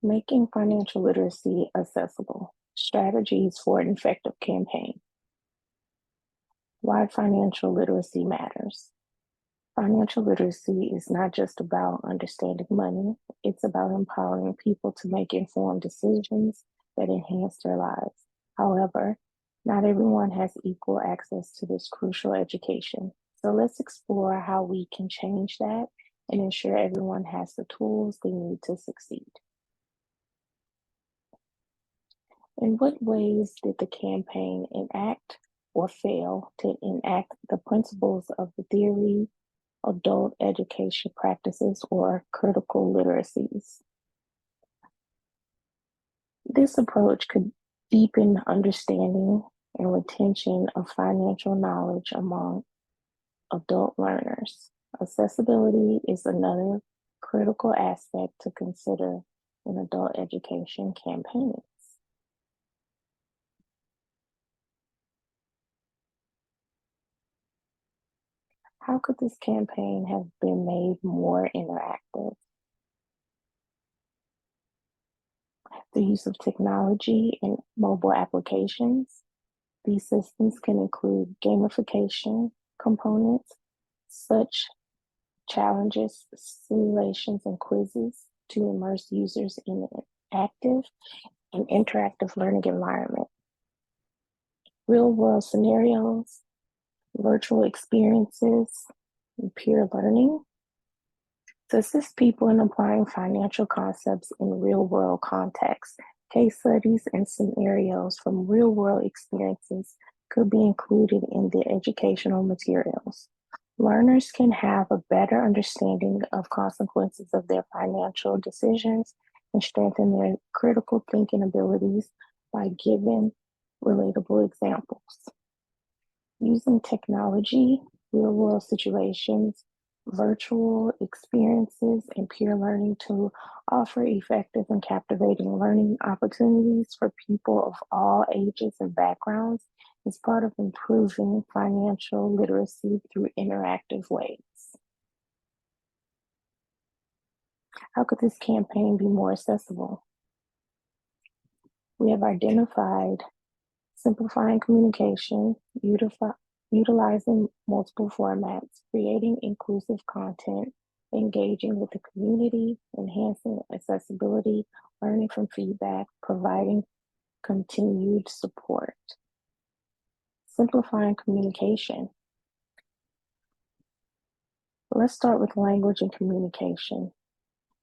Making financial literacy accessible. Strategies for an effective campaign. Why financial literacy matters. Financial literacy is not just about understanding money, it's about empowering people to make informed decisions that enhance their lives. However, not everyone has equal access to this crucial education. So let's explore how we can change that and ensure everyone has the tools they need to succeed. In what ways did the campaign enact or fail to enact the principles of the theory, adult education practices, or critical literacies? This approach could deepen understanding and retention of financial knowledge among adult learners. Accessibility is another critical aspect to consider in adult education campaigns. How could this campaign have been made more interactive? The use of technology and mobile applications. These systems can include gamification components, such challenges, simulations, and quizzes to immerse users in an active and interactive learning environment. Real world scenarios, virtual experiences, and peer learning to assist people in applying financial concepts in real world contexts. Case studies and scenarios from real world experiences could be included in the educational materials. Learners can have a better understanding of consequences of their financial decisions and strengthen their critical thinking abilities by giving relatable examples. Using technology, real world situations, virtual experiences, and peer learning to offer effective and captivating learning opportunities for people of all ages and backgrounds is part of improving financial literacy through interactive ways. How could this campaign be more accessible? We have identified simplifying communication, utilizing multiple formats, creating inclusive content, engaging with the community, enhancing accessibility, learning from feedback, providing continued support. Simplifying communication. Let's start with language and communication.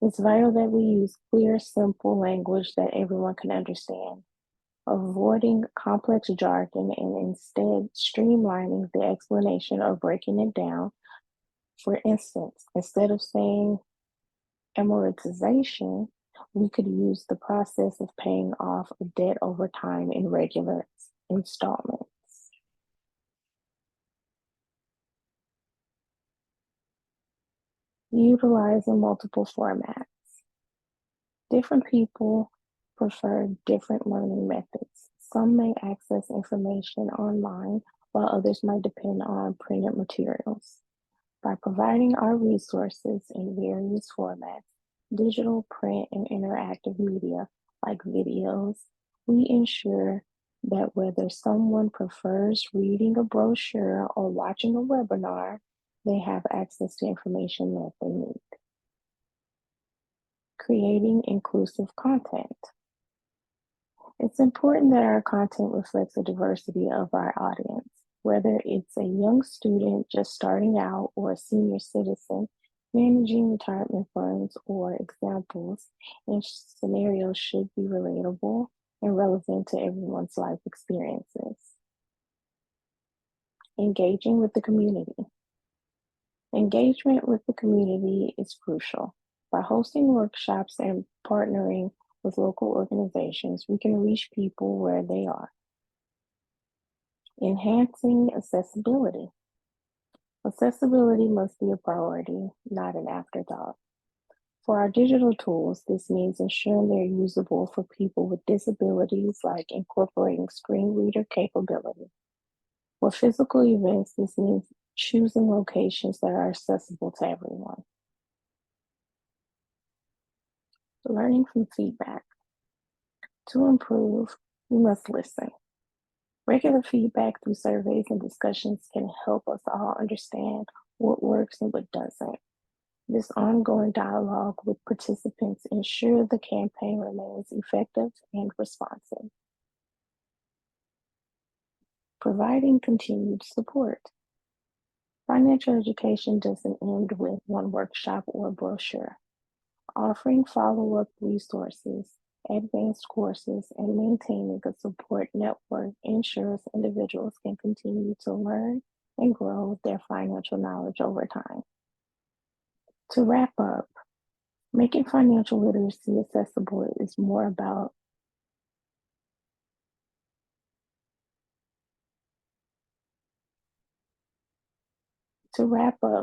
It's vital that we use clear, simple language that everyone can understand, avoiding complex jargon and instead streamlining the explanation or breaking it down. For instance, instead of saying amortization, we could use the process of paying off a debt over time in regular installments. Utilizing multiple formats. Different people prefer different learning methods. Some may access information online, while others might depend on printed materials. By providing our resources in various formats, digital, print, and interactive media like videos, we ensure that whether someone prefers reading a brochure or watching a webinar, they have access to information that they need. Creating inclusive content. It's important that our content reflects the diversity of our audience, whether it's a young student just starting out or a senior citizen managing retirement funds, or examples and scenarios should be relatable and relevant to everyone's life experiences. Engaging with the community. Engagement with the community is crucial. By hosting workshops and partnering with local organizations, we can reach people where they are. Enhancing accessibility. Accessibility must be a priority, not an afterthought. For our digital tools, this means ensuring they're usable for people with disabilities, like incorporating screen reader capability. For physical events, this means choosing locations that are accessible to everyone. Learning from feedback. To improve, we must listen. Regular feedback through surveys and discussions can help us all understand what works and what doesn't. This ongoing dialogue with participants ensures the campaign remains effective and responsive. Providing continued support. Financial education doesn't end with one workshop or brochure. Offering follow-up resources, advanced courses, and maintaining a support network ensures individuals can continue to learn and grow their financial knowledge over time. To wrap up, making financial literacy accessible is more about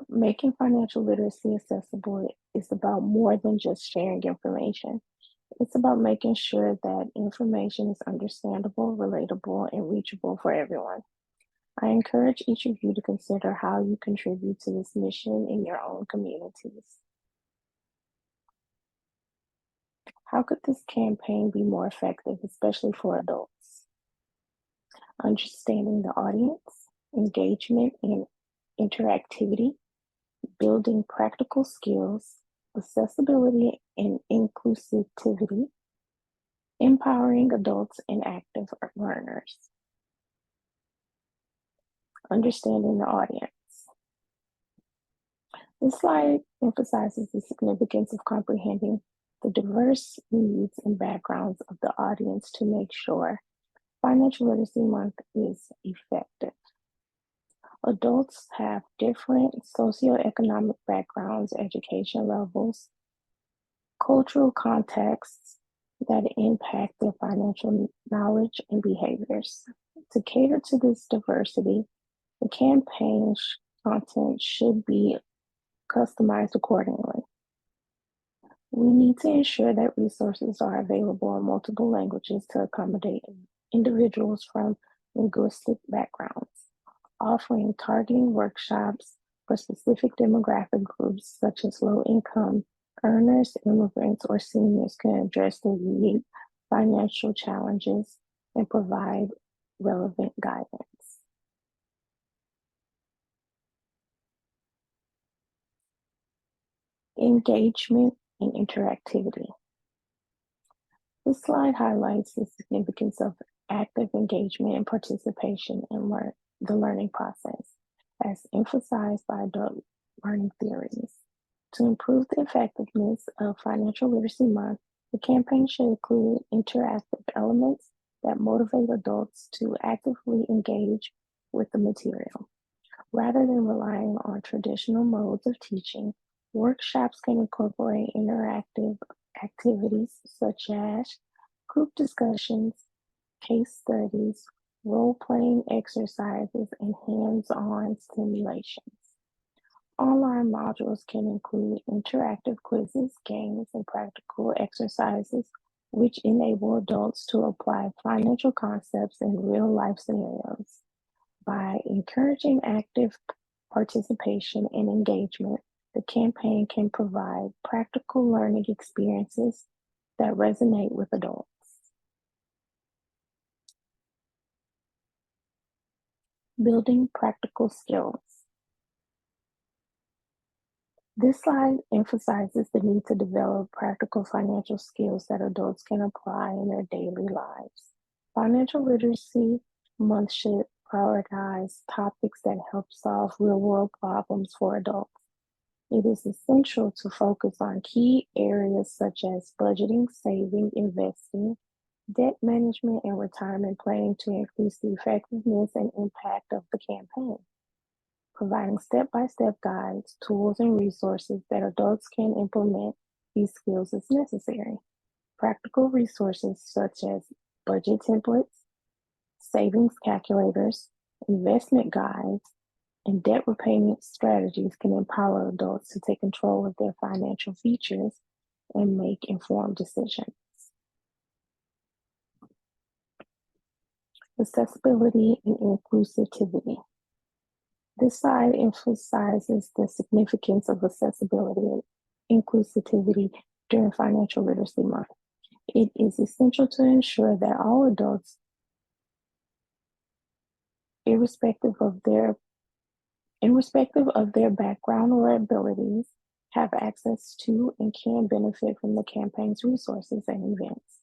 making financial literacy accessible is about more than just sharing information. It's about making sure that information is understandable, relatable, and reachable for everyone. I encourage each of you to consider how you contribute to this mission in your own communities. How could this campaign be more effective, especially for adults? Understanding the audience, engagement and interactivity, building practical skills, accessibility and inclusivity, empowering adults and active learners. Understanding the audience. This slide emphasizes the significance of comprehending the diverse needs and backgrounds of the audience to make sure Financial Literacy Month is effective. Adults have different socioeconomic backgrounds, education levels, cultural contexts that impact their financial knowledge and behaviors. To cater to this diversity, the campaign's content should be customized accordingly. We need to ensure that resources are available in multiple languages to accommodate individuals from linguistic backgrounds. Offering targeting workshops for specific demographic groups such as low-income earners, immigrants, or seniors can address their unique financial challenges and provide relevant guidance. Engagement and interactivity. This slide highlights the significance of active engagement and participation in the learning process, as emphasized by adult learning theories. To improve the effectiveness of Financial Literacy Month, the campaign should include interactive elements that motivate adults to actively engage with the material. Rather than relying on traditional modes of teaching, workshops can incorporate interactive activities such as group discussions, case studies, role-playing exercises, and hands-on simulations. Online modules can include interactive quizzes, games, and practical exercises, which enable adults to apply financial concepts in real-life scenarios. By encouraging active participation and engagement, the campaign can provide practical learning experiences that resonate with adults. Building practical skills. This slide emphasizes the need to develop practical financial skills that adults can apply in their daily lives. Financial Literacy Month should prioritize topics that help solve real-world problems for adults. It is essential to focus on key areas such as budgeting, saving, investing, debt management, and retirement planning to increase the effectiveness and impact of the campaign. Providing step-by-step guides, tools, and resources that adults can implement these skills is necessary. Practical resources such as budget templates, savings calculators, investment guides, and debt repayment strategies can empower adults to take control of their financial futures and make informed decisions. Accessibility and inclusivity. This slide emphasizes the significance of accessibility and inclusivity during Financial Literacy Month. It is essential to ensure that all adults, irrespective of their background or abilities, have access to and can benefit from the campaign's resources and events.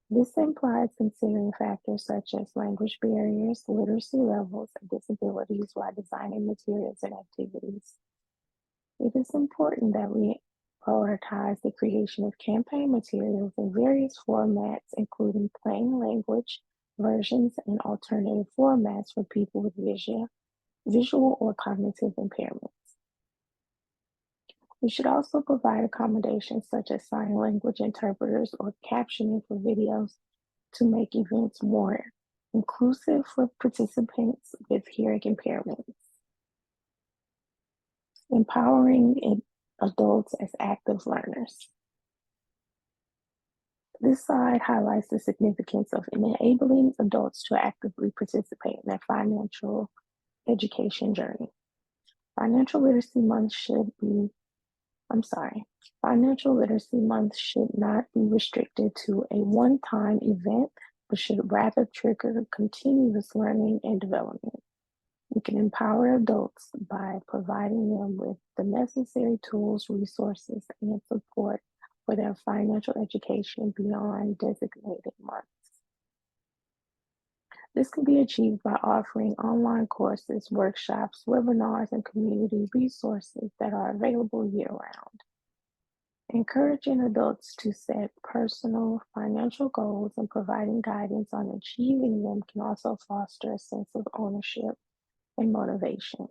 This implies considering factors such as language barriers, literacy levels, and disabilities while designing materials and activities. It is important that we prioritize the creation of campaign materials in various formats, including plain language versions and alternative formats for people with visual or cognitive impairments. We should also provide accommodations such as sign language interpreters or captioning for videos to make events more inclusive for participants with hearing impairments. Empowering adults as active learners. This slide highlights the significance of enabling adults to actively participate in their financial education journey. Financial Literacy Month should not be restricted to a one-time event, but should rather trigger continuous learning and development. We can empower adults by providing them with the necessary tools, resources, and support for their financial education beyond designated months. This can be achieved by offering online courses, workshops, webinars, and community resources that are available year-round. Encouraging adults to set personal financial goals and providing guidance on achieving them can also foster a sense of ownership and motivation.